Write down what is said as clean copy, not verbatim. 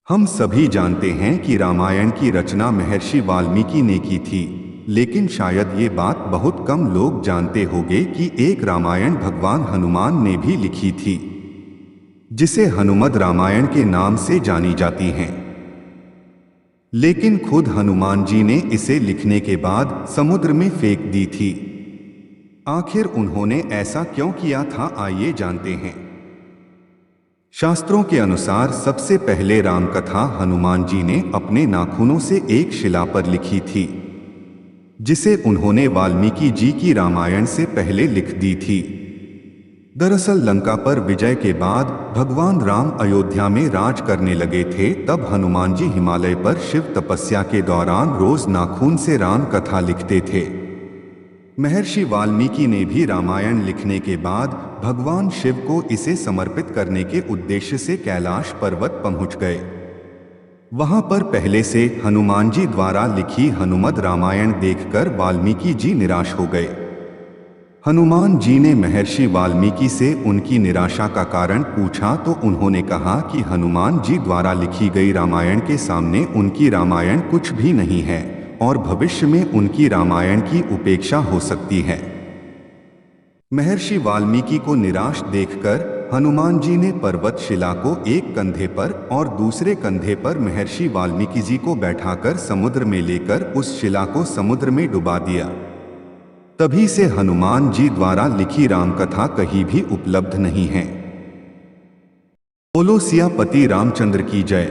हम सभी जानते हैं कि रामायण की रचना महर्षि वाल्मीकि ने की थी, लेकिन शायद ये बात बहुत कम लोग जानते होंगे कि एक रामायण भगवान हनुमान ने भी लिखी थी, जिसे हनुमद रामायण के नाम से जानी जाती हैं। लेकिन खुद हनुमान जी ने इसे लिखने के बाद समुद्र में फेंक दी थी। आखिर उन्होंने ऐसा क्यों किया था, आइए जानते हैं। शास्त्रों के अनुसार सबसे पहले रामकथा हनुमान जी ने अपने नाखूनों से एक शिला पर लिखी थी, जिसे उन्होंने वाल्मीकि जी की रामायण से पहले लिख दी थी। दरअसल लंका पर विजय के बाद भगवान राम अयोध्या में राज करने लगे थे। तब हनुमान जी हिमालय पर शिव तपस्या के दौरान रोज नाखून से राम कथा लिखते थे। महर्षि वाल्मीकि ने भी रामायण लिखने के बाद भगवान शिव को इसे समर्पित करने के उद्देश्य से कैलाश पर्वत पहुंच गए। वहां पर पहले से हनुमान जी द्वारा लिखी हनुमद रामायण देखकर वाल्मीकि जी निराश हो गए। हनुमान जी ने महर्षि वाल्मीकि से उनकी निराशा का कारण पूछा तो उन्होंने कहा कि हनुमान जी द्वारा लिखी गई रामायण के सामने उनकी रामायण कुछ भी नहीं है और भविष्य में उनकी रामायण की उपेक्षा हो सकती है। महर्षि वाल्मीकि को निराश देखकर हनुमान जी ने पर्वत शिला को एक कंधे पर और दूसरे कंधे पर महर्षि वाल्मीकि जी को बैठाकर समुद्र में लेकर उस शिला को समुद्र में डुबा दिया। तभी से हनुमान जी द्वारा लिखी रामकथा कहीं भी उपलब्ध नहीं है। बोलो सियापति रामचंद्र की जय।